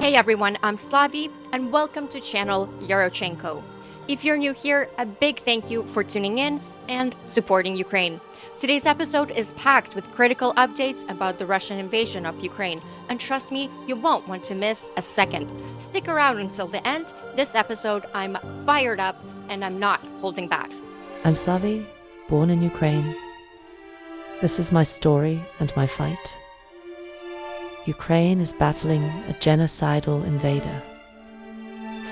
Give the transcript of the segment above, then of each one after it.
Hey everyone, I'm Slavie, and welcome to channel Yarochenko. If you're new here, a big thank you for tuning in and supporting Ukraine. Today's episode is packed with critical updates about the Russian invasion of Ukraine, and trust me, you won't want to miss a second. Stick around until the end. This episode, I'm fired up and I'm not holding back. I'm Slavie, born in Ukraine. This is my story and my fight. Ukraine is battling a genocidal invader,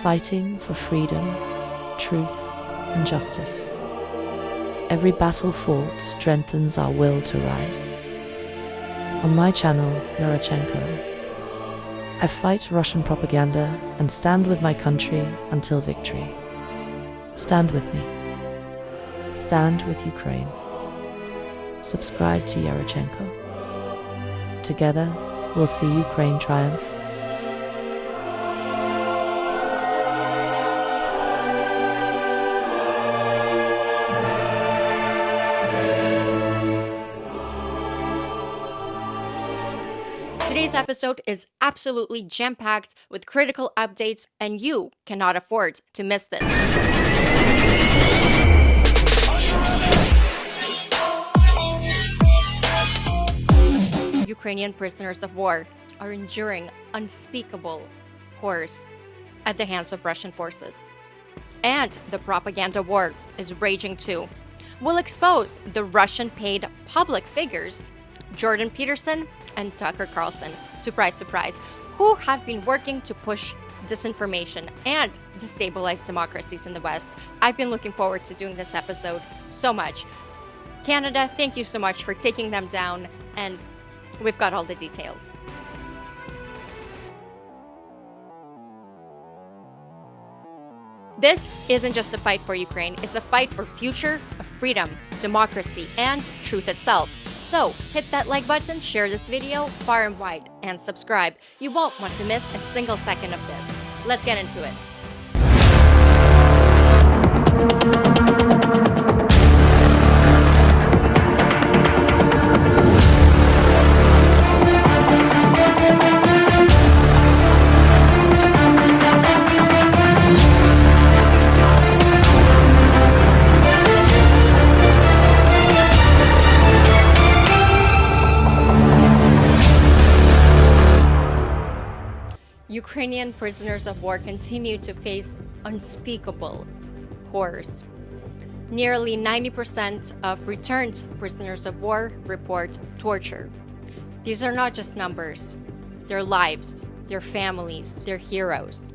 fighting for freedom, truth, and justice. Every battle fought strengthens our will to rise. On my channel, Yarochenko, I fight Russian propaganda and stand with my country until victory. Stand with me. Stand with Ukraine. Subscribe to Yarochenko. Together, we'll see Ukraine triumph. Today's episode is absolutely jam-packed with critical updates, and you cannot afford to miss this. Ukrainian prisoners of war are enduring unspeakable horrors at the hands of Russian forces. And the propaganda war is raging too. We'll expose the Russian-paid public figures, Jordan Peterson and Tucker Carlson, surprise, surprise, who have been working to push disinformation and destabilize democracies in the West. I've been looking forward to doing this episode so much. Canada, thank you so much for taking them down, and we've got all the details. This isn't just a fight for Ukraine, it's a fight for future of freedom, democracy, and truth itself. So hit that like button, share this video far and wide, and subscribe. You won't want to miss a single second of this. Let's get into it. Ukrainian prisoners of war continue to face unspeakable horrors. Nearly 90% of returned prisoners of war report torture. These are not just numbers, they're lives, their families, their heroes.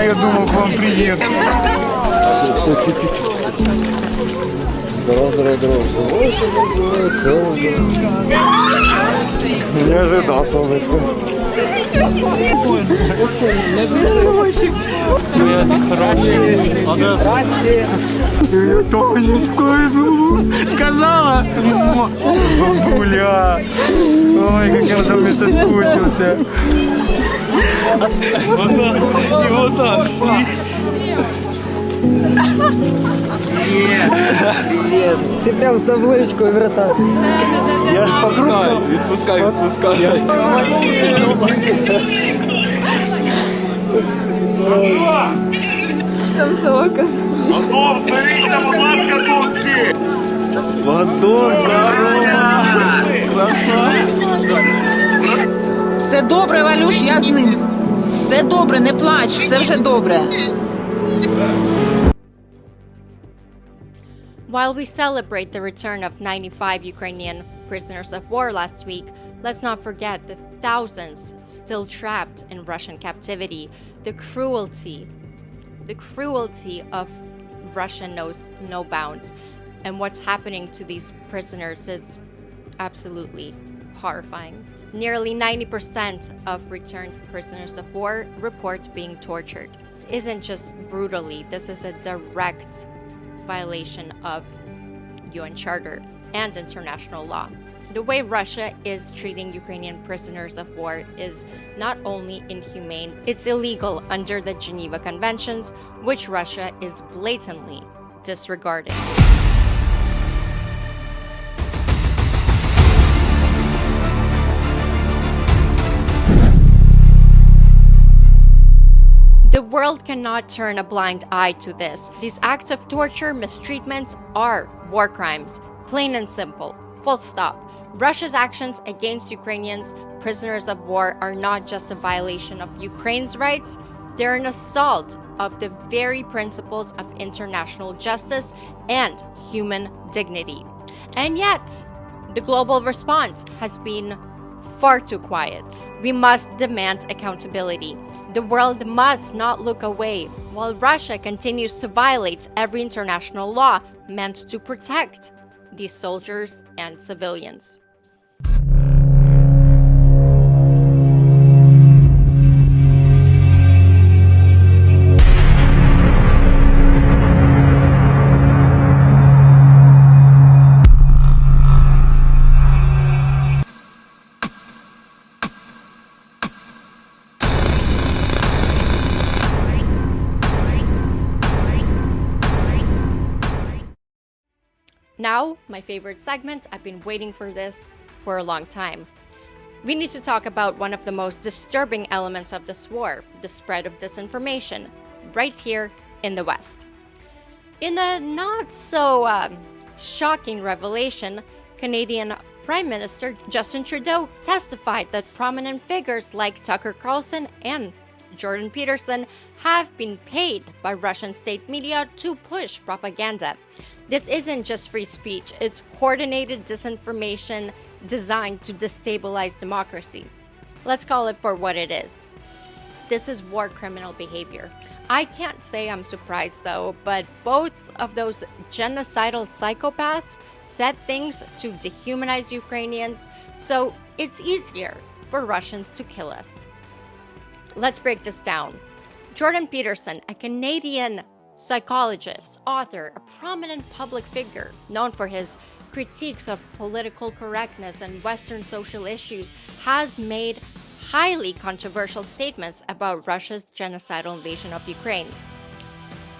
Я думал, к вам приеду. Все, чуть-чуть. Здорово. Не ожидал, солнышко. Я только не скажу. Сказала. Бабуля. Ой, как я там соскучился. И вот так все. Привет. Ты прям с табличкой, братан. Я ж Відпускай. Там сока. Антон, беріться, будь ласка, тут всі. Антон, здорово. Красавчик. Все добре, Валюш, я з ним. Все добре, не плач, все вже добре. While we celebrate the return of 95 Ukrainian prisoners of war last week, let's not forget the thousands still trapped in Russian captivity. The cruelty of Russia knows no bounds. And what's happening to these prisoners is absolutely horrifying. Nearly 90% of returned prisoners of war report being tortured. it isn't just brutally, this is a direct violation of UN Charter and international law. The way Russia is treating Ukrainian prisoners of war is not only inhumane, it's illegal under the Geneva Conventions, which Russia is blatantly disregarding. The world cannot turn a blind eye to this. These acts of torture, mistreatment are war crimes, plain and simple, full stop. Russia's actions against Ukrainians, prisoners of war, are not just a violation of Ukraine's rights, they're an assault of the very principles of international justice and human dignity. And yet, the global response has been far too quiet. We must demand accountability. The world must not look away while Russia continues to violate every international law meant to protect these soldiers and civilians. Now, my favorite segment. I've been waiting for this for a long time. We need to talk about one of the most disturbing elements of this war, the spread of disinformation, right here in the West. In a not so shocking revelation, Canadian Prime Minister Justin Trudeau testified that prominent figures like Tucker Carlson and Jordan Peterson have been paid by Russian state media to push propaganda. This isn't just free speech, it's coordinated disinformation designed to destabilize democracies. Let's call it for what it is. This is war criminal behavior. I can't say I'm surprised though, but both of those genocidal psychopaths said things to dehumanize Ukrainians, so it's easier for Russians to kill us. Let's break this down. Jordan Peterson, a Canadian psychologist, author, a prominent public figure known for his critiques of political correctness and Western social issues, has made highly controversial statements about Russia's genocidal invasion of Ukraine.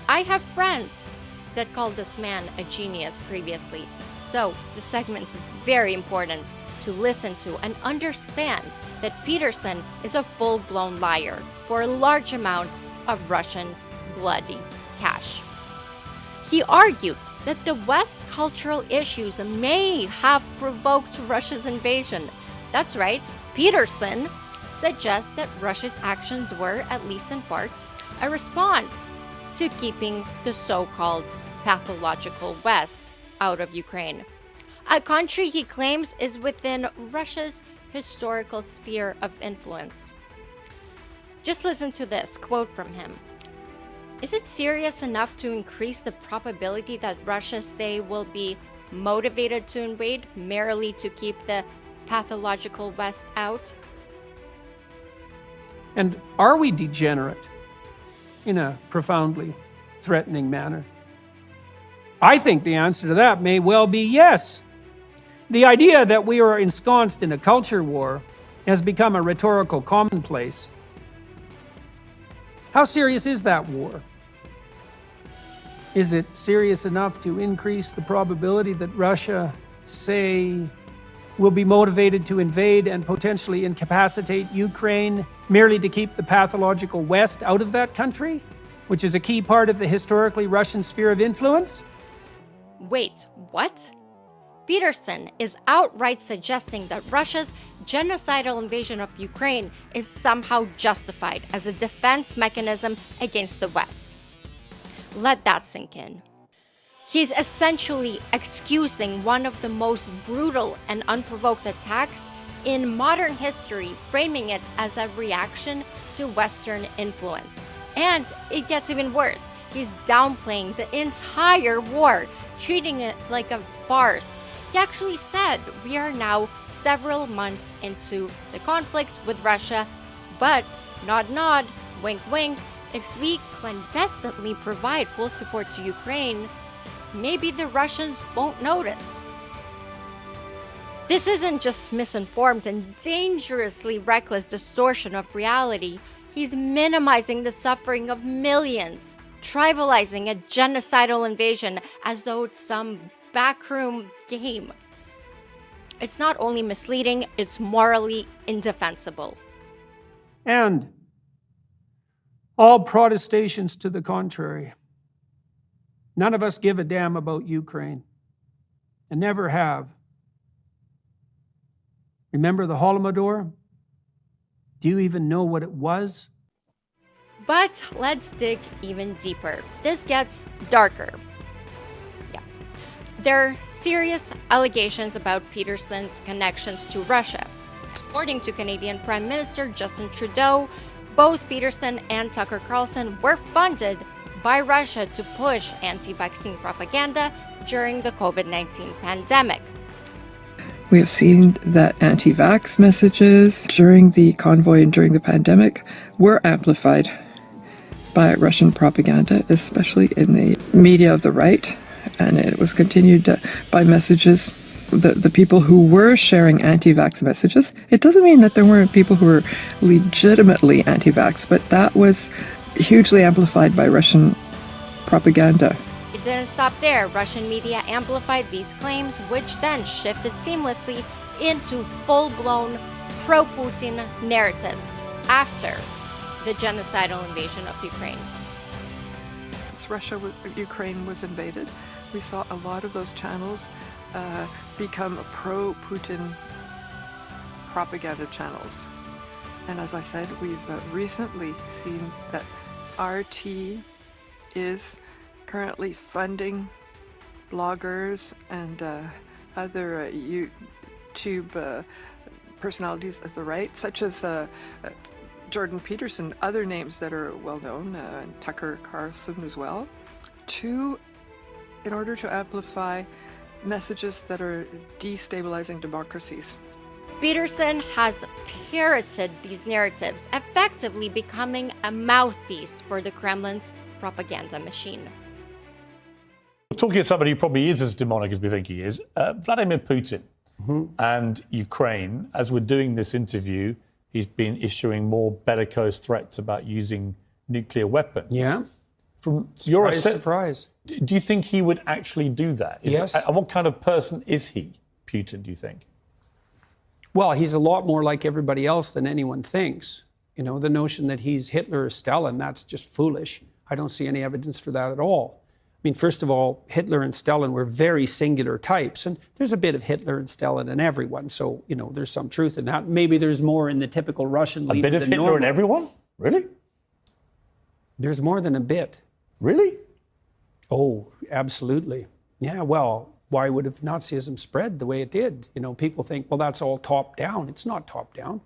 I have friends that called this man a genius previously, so this segment is very important to listen to and understand that Peterson is a full-blown liar for large amounts of Russian bloody cash. He argued that the West's cultural issues may have provoked Russia's invasion. That's right, Peterson suggests that Russia's actions were, at least in part, a response to keeping the so-called pathological West out of Ukraine. A country he claims is within Russia's historical sphere of influence. Just listen to this quote from him. Is it serious enough to increase the probability that Russia, say, will be motivated to invade merely to keep the pathological West out? And are we degenerate in a profoundly threatening manner? I think the answer to that may well be yes. The idea that we are ensconced in a culture war has become a rhetorical commonplace. How serious is that war? Is it serious enough to increase the probability that Russia, say, will be motivated to invade and potentially incapacitate Ukraine merely to keep the pathological West out of that country, which is a key part of the historically Russian sphere of influence? Wait, what? Peterson is outright suggesting that Russia's genocidal invasion of Ukraine is somehow justified as a defense mechanism against the West. Let that sink in. He's essentially excusing one of the most brutal and unprovoked attacks in modern history, framing it as a reaction to Western influence. And it gets even worse. He's downplaying the entire war, treating it like a farce. He actually said we are now several months into the conflict with Russia, but nod nod, wink wink, if we clandestinely provide full support to Ukraine, maybe the Russians won't notice. This isn't just misinformed and dangerously reckless distortion of reality. He's minimizing the suffering of millions, trivializing a genocidal invasion as though it's some backroom game. It's not only misleading, it's morally indefensible. And all protestations to the contrary. None of us give a damn about Ukraine, and never have. Remember the Holodomor? Do you even know what it was? But let's dig even deeper. This gets darker. Yeah. There are serious allegations about Peterson's connections to Russia. According to Canadian Prime Minister Justin Trudeau, both Peterson and Tucker Carlson were funded by Russia to push anti-vaccine propaganda during the COVID-19 pandemic. We have seen that anti-vax messages during the convoy and during the pandemic were amplified by Russian propaganda, especially in the media of the right, and it was continued by messages. The people who were sharing anti-vax messages, it doesn't mean that there weren't people who were legitimately anti-vax, but that was hugely amplified by Russian propaganda. It didn't stop there. Russian media amplified these claims, which then shifted seamlessly into full-blown pro-Putin narratives after the genocidal invasion of Ukraine. Once Ukraine was invaded, we saw a lot of those channels become pro-Putin propaganda channels. And as I said, we've recently seen that RT is currently funding bloggers and other YouTube personalities of the right, such as Jordan Peterson, other names that are well known, and Tucker Carlson as well, in order to amplify messages that are destabilizing democracies. Peterson has parroted these narratives, effectively becoming a mouthpiece for the Kremlin's propaganda machine. Talking to somebody who probably is as demonic as we think he is, Vladimir Putin and Ukraine, as we're doing this interview, he's been issuing more bellicose threats about using nuclear weapons. Yeah. From your Surprise. Do you think he would actually do that? Yes. And what kind of person is he, Putin, do you think? Well, he's a lot more like everybody else than anyone thinks. You know, the notion that he's Hitler or Stalin, that's just foolish. I don't see any evidence for that at all. I mean, first of all, Hitler and Stalin were very singular types, and there's a bit of Hitler and Stalin in everyone. So, you know, there's some truth in that. Maybe there's more in the typical Russian leader. A bit of Hitler normal. in everyone? Really? There's more than a bit. Really? Oh, absolutely. Yeah, well, why would have Nazism spread the way it did? You know, people think, well, that's all top down. It's not top down.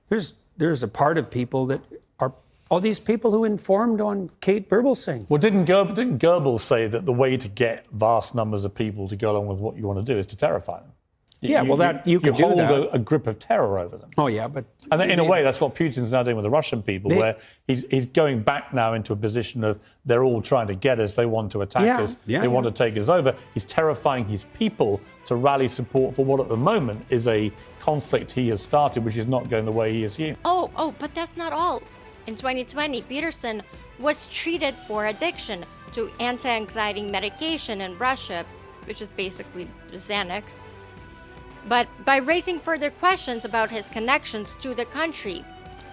There's a part of people that are all these people who informed on Kate Berbelsing. Well, didn't Goebbels say that the way to get vast numbers of people to go along with what you want to do is to terrify them? Yeah, you could hold do that. a grip of terror over them. Oh, yeah, but... And in a way, that's what Putin's now doing with the Russian people, where he's going back now into a position of they're all trying to get us, they want to attack us, they want to take us over. He's terrifying his people to rally support for what at the moment is a conflict he has started, which is not going the way he assumed. Oh, but that's not all. In 2020, Peterson was treated for addiction to anti-anxiety medication in Russia, which is basically Xanax. But by raising further questions about his connections to the country,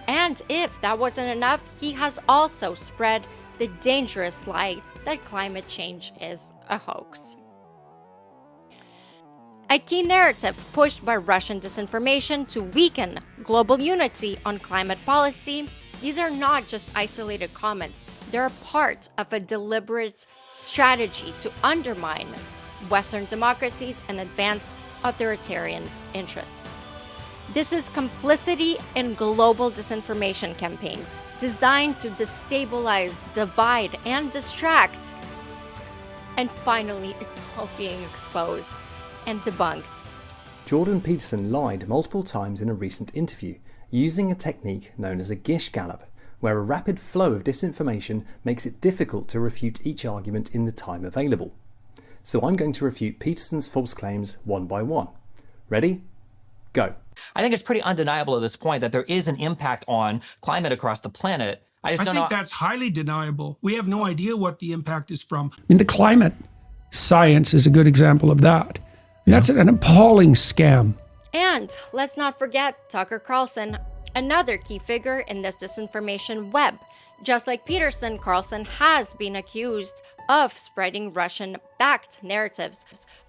and if that wasn't enough, he has also spread the dangerous lie that climate change is a hoax. A key narrative pushed by Russian disinformation to weaken global unity on climate policy. These are not just isolated comments, they're part of a deliberate strategy to undermine Western democracies and advance authoritarian interests. This is complicity in global disinformation campaign designed to destabilize, divide, and distract. And finally, it's all being exposed and debunked. Jordan Peterson lied multiple times in a recent interview, using a technique known as a Gish Gallop, where a rapid flow of disinformation makes it difficult to refute each argument in the time available. So I'm going to refute Peterson's false claims one by one. Ready? Go. I think it's pretty undeniable at this point that there is an impact on climate across the planet. I think that's highly deniable. We have no idea what the impact is from. I mean, the climate science is a good example of that. That's an appalling scam. And let's not forget Tucker Carlson, another key figure in this disinformation web. Just like Peterson, Carlson has been accused of spreading Russian-backed narratives,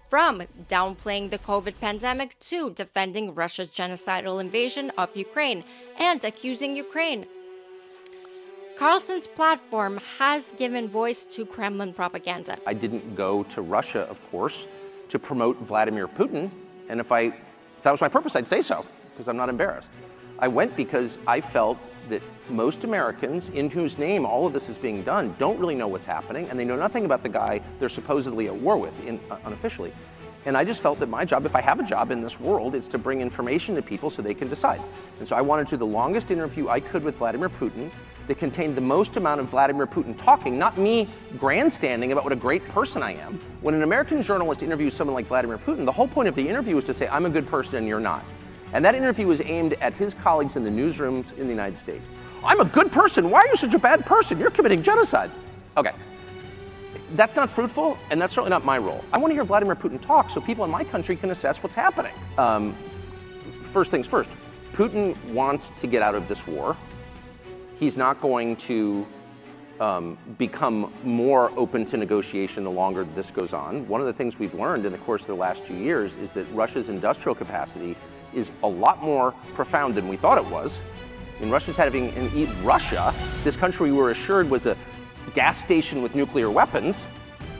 from downplaying the COVID pandemic to defending Russia's genocidal invasion of Ukraine and accusing Ukraine. Carlson's platform has given voice to Kremlin propaganda. I didn't go to Russia, of course, to promote Vladimir Putin, and if that was my purpose, I'd say so, because I'm not embarrassed. I went because I felt that most Americans, in whose name all of this is being done, don't really know what's happening, and they know nothing about the guy they're supposedly at war with, unofficially. And I just felt that my job, if I have a job in this world, is to bring information to people so they can decide. And so I wanted to do the longest interview I could with Vladimir Putin that contained the most amount of Vladimir Putin talking, not me grandstanding about what a great person I am. When an American journalist interviews someone like Vladimir Putin, the whole point of the interview is to say, I'm a good person and you're not. And that interview was aimed at his colleagues in the newsrooms in the United States. I'm a good person. Why are you such a bad person? You're committing genocide. Okay. That's not fruitful, and that's certainly not my role. I want to hear Vladimir Putin talk so people in my country can assess what's happening. First things first, Putin wants to get out of this war. He's not going to become more open to negotiation the longer this goes on. One of the things we've learned in the course of the last 2 years is that Russia's industrial capacity is a lot more profound than we thought it was. And Russia's having, and Russia, this country we were assured was a gas station with nuclear weapons,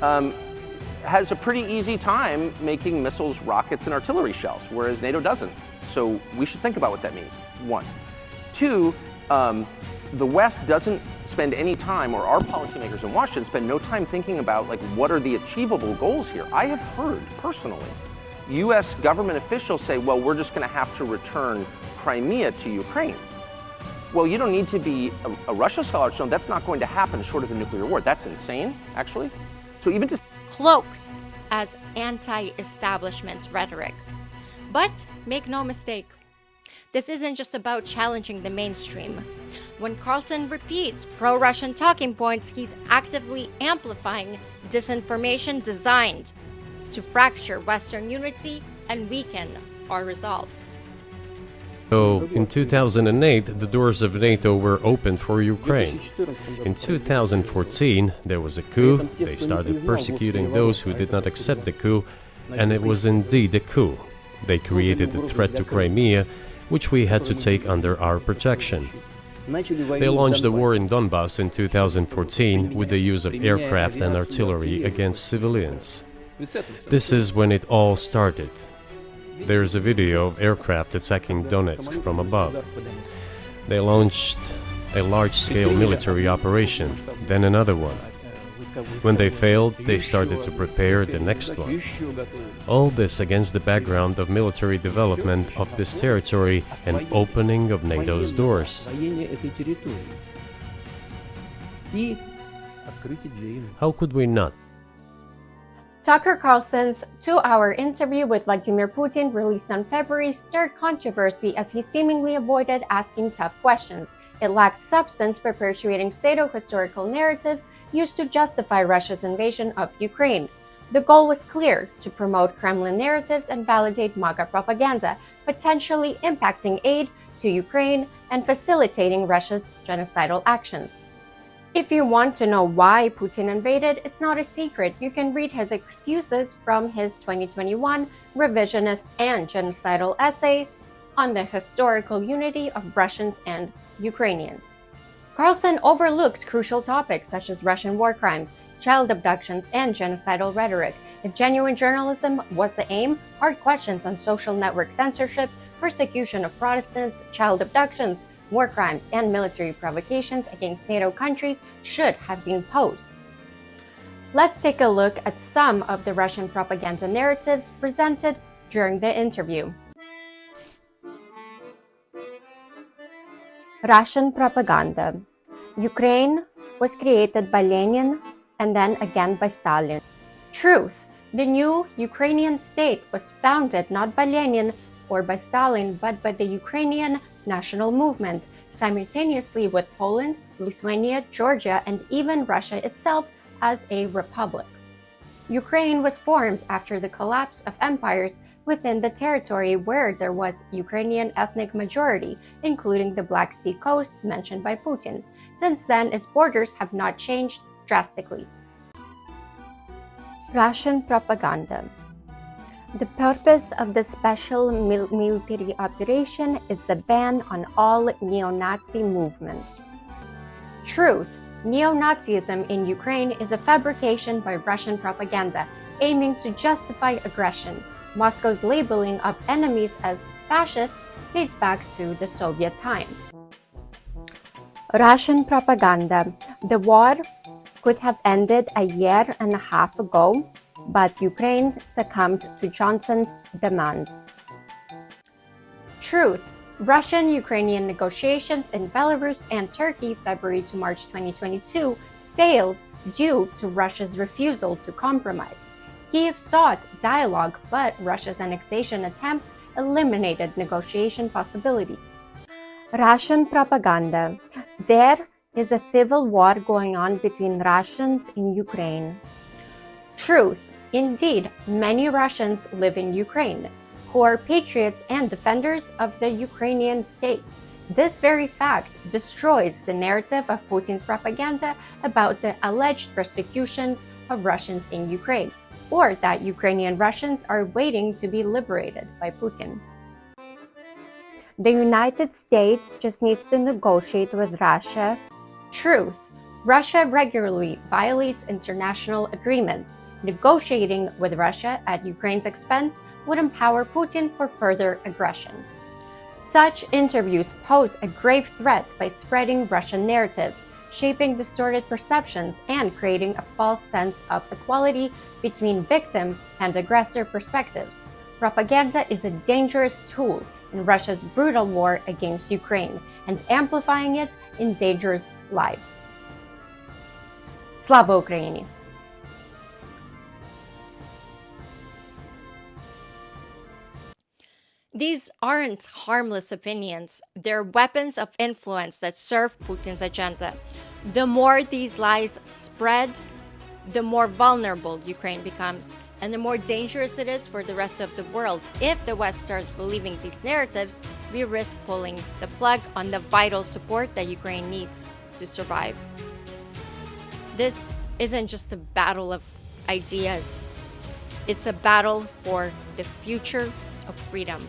has a pretty easy time making missiles, rockets, and artillery shells, whereas NATO doesn't. So we should think about what that means, one. Two, the West doesn't spend any time, or our policymakers in Washington spend no time thinking about, like, what are the achievable goals here? I have heard, personally, US government officials say, well, we're just gonna have to return Crimea to Ukraine. Well, you don't need to be a Russia scholar to know that's not going to happen short of a nuclear war. That's insane, actually. So even to cloaked as anti-establishment rhetoric. But make no mistake, this isn't just about challenging the mainstream. When Carlson repeats pro-Russian talking points, he's actively amplifying disinformation designed to fracture Western unity and weaken our resolve. So, in 2008, the doors of NATO were opened for Ukraine. In 2014, there was a coup. They started persecuting those who did not accept the coup, and it was indeed a coup. They created a threat to Crimea, which we had to take under our protection. They launched the war in Donbass in 2014 with the use of aircraft and artillery against civilians. This is when it all started. There's a video of aircraft attacking Donetsk from above. They launched a large-scale military operation, then another one. When they failed, they started to prepare the next one. All this against the background of military development of this territory and opening of NATO's doors. How could we not? Tucker Carlson's 2-hour interview with Vladimir Putin, released on February, stirred controversy as he seemingly avoided asking tough questions. It lacked substance, perpetuating pseudo-historical narratives used to justify Russia's invasion of Ukraine. The goal was clear: to promote Kremlin narratives and validate MAGA propaganda, potentially impacting aid to Ukraine and facilitating Russia's genocidal actions. If you want to know why Putin invaded, it's not a secret. You can read his excuses from his 2021 revisionist and genocidal essay on the historical unity of Russians and Ukrainians. Carlson overlooked crucial topics such as Russian war crimes, child abductions, and genocidal rhetoric. If genuine journalism was the aim, hard questions on social network censorship, persecution of Protestants, child abductions, war crimes, and military provocations against NATO countries should have been posed. Let's take a look at some of the Russian propaganda narratives presented during the interview. Russian propaganda. Ukraine was created by Lenin and then again by Stalin. Truth. The new Ukrainian state was founded not by Lenin or by Stalin, but by the Ukrainian national movement, simultaneously with Poland, Lithuania, Georgia, and even Russia itself as a republic. Ukraine was formed after the collapse of empires within the territory where there was Ukrainian ethnic majority, including the Black Sea coast mentioned by Putin. Since then, its borders have not changed drastically. Russian propaganda. The purpose of the special military operation is the ban on all neo-Nazi movements. Truth. Neo-Nazism in Ukraine is a fabrication by Russian propaganda aiming to justify aggression. Moscow's labeling of enemies as fascists dates back to the Soviet times. Russian propaganda. The war could have ended a year and a half ago, but Ukraine succumbed to Johnson's demands. Truth. Russian-Ukrainian negotiations in Belarus and Turkey, February to March 2022, failed due to Russia's refusal to compromise. Kiev sought dialogue, but Russia's annexation attempts eliminated negotiation possibilities. Russian propaganda. There is a civil war going on between Russians in Ukraine. Truth. Indeed, many Russians live in Ukraine, who are patriots and defenders of the Ukrainian state. This very fact destroys the narrative of Putin's propaganda about the alleged persecutions of Russians in Ukraine, or that Ukrainian Russians are waiting to be liberated by Putin. The United States just needs to negotiate with Russia. Truth. Russia regularly violates international agreements. Negotiating with Russia at Ukraine's expense would empower Putin for further aggression. Such interviews pose a grave threat by spreading Russian narratives, shaping distorted perceptions, and creating a false sense of equality between victim and aggressor perspectives. Propaganda is a dangerous tool in Russia's brutal war against Ukraine, and amplifying it endangers lives. Slava Ukraini! These aren't harmless opinions, they're weapons of influence that serve Putin's agenda. The more these lies spread, the more vulnerable Ukraine becomes, and the more dangerous it is for the rest of the world. If the West starts believing these narratives, we risk pulling the plug on the vital support that Ukraine needs to survive. This isn't just a battle of ideas, it's a battle for the future of freedom.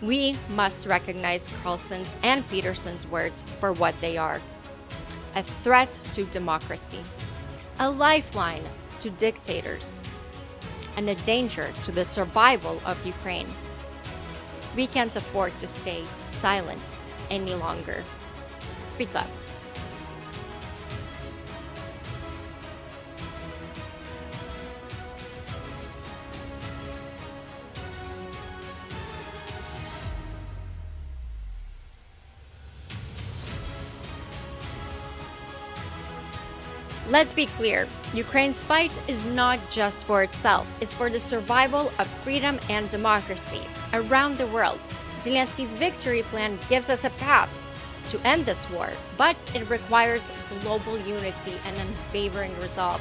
We must recognize Carlson's and Peterson's words for what they are: a threat to democracy, a lifeline to dictators, and a danger to the survival of Ukraine. We can't afford to stay silent any longer. Speak up. Let's be clear, Ukraine's fight is not just for itself, it's for the survival of freedom and democracy around the world. Zelensky's victory plan gives us a path to end this war, but it requires global unity and unwavering resolve.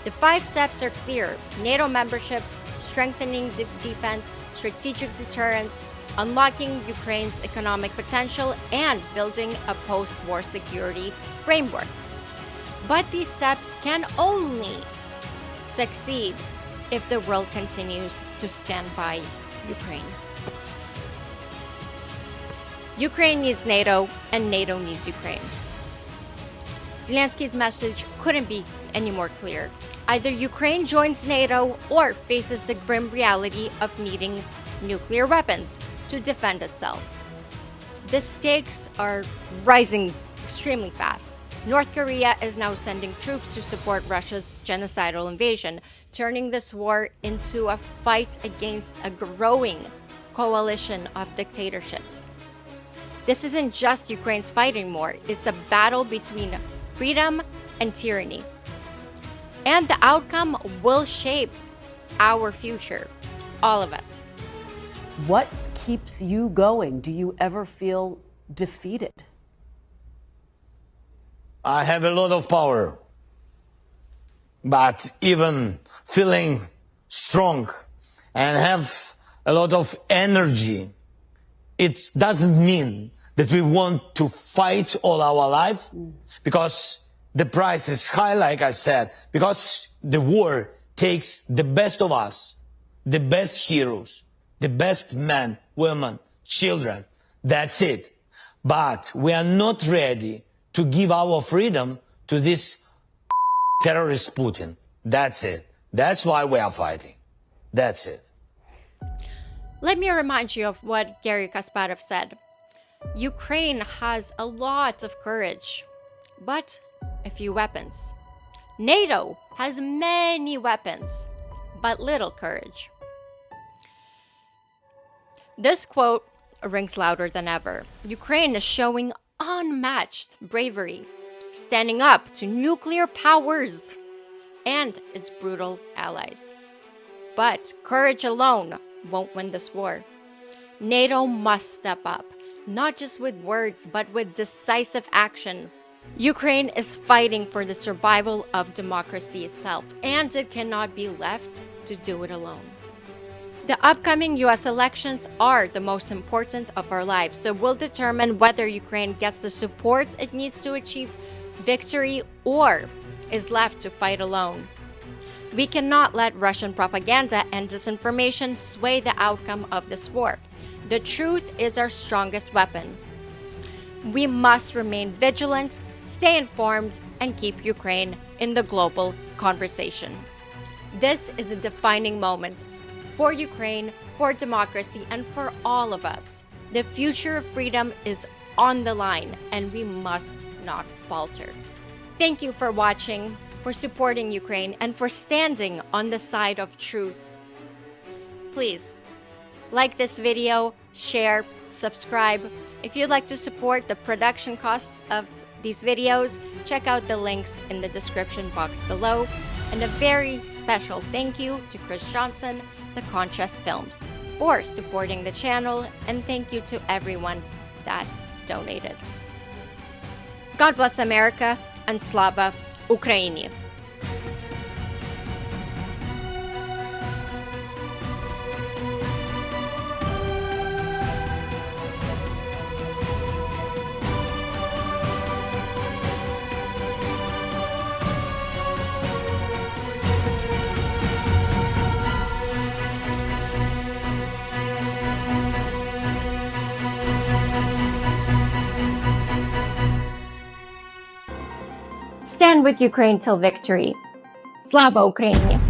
The 5 steps are clear: NATO membership, strengthening defense, strategic deterrence, unlocking Ukraine's economic potential, and building a post-war security framework. But these steps can only succeed if the world continues to stand by Ukraine. Ukraine needs NATO, and NATO needs Ukraine. Zelensky's message couldn't be any more clear. Either Ukraine joins NATO or faces the grim reality of needing nuclear weapons to defend itself. The stakes are rising extremely fast. North Korea is now sending troops to support Russia's genocidal invasion, turning this war into a fight against a growing coalition of dictatorships. This isn't just Ukraine's fight anymore. It's a battle between freedom and tyranny. And the outcome will shape our future, all of us. What keeps you going? Do you ever feel defeated? I have a lot of power, but even feeling strong and have a lot of energy, it doesn't mean that we want to fight all our life, because the price is high, like I said, because the war takes the best of us, the best heroes, the best men, women, children. That's it. But we are not ready to give our freedom to this terrorist Putin. That's it. That's why we are fighting. That's it. Let me remind you of what Garry Kasparov said. Ukraine has a lot of courage, but a few weapons. NATO has many weapons, but little courage. This quote rings louder than ever. Ukraine is showing unmatched bravery, standing up to nuclear powers and its brutal allies. But courage alone won't win this war. NATO must step up, not just with words, but with decisive action. Ukraine is fighting for the survival of democracy itself, and it cannot be left to do it alone. The upcoming US elections are the most important of our lives that will determine whether Ukraine gets the support it needs to achieve victory or is left to fight alone. We cannot let Russian propaganda and disinformation sway the outcome of this war. The truth is our strongest weapon. We must remain vigilant, stay informed, and keep Ukraine in the global conversation. This is a defining moment for Ukraine, for democracy, and for all of us. The future of freedom is on the line, and we must not falter. Thank you for watching, for supporting Ukraine, and for standing on the side of truth. Please, like this video, share, subscribe. If you'd like to support the production costs of these videos, check out the links in the description box below. And a very special thank you to Chris Johnson, the Contrast Films, for supporting the channel, and thank you to everyone that donated. God bless America, and Slava Ukraini! Stand with Ukraine till victory. Slava Ukraini!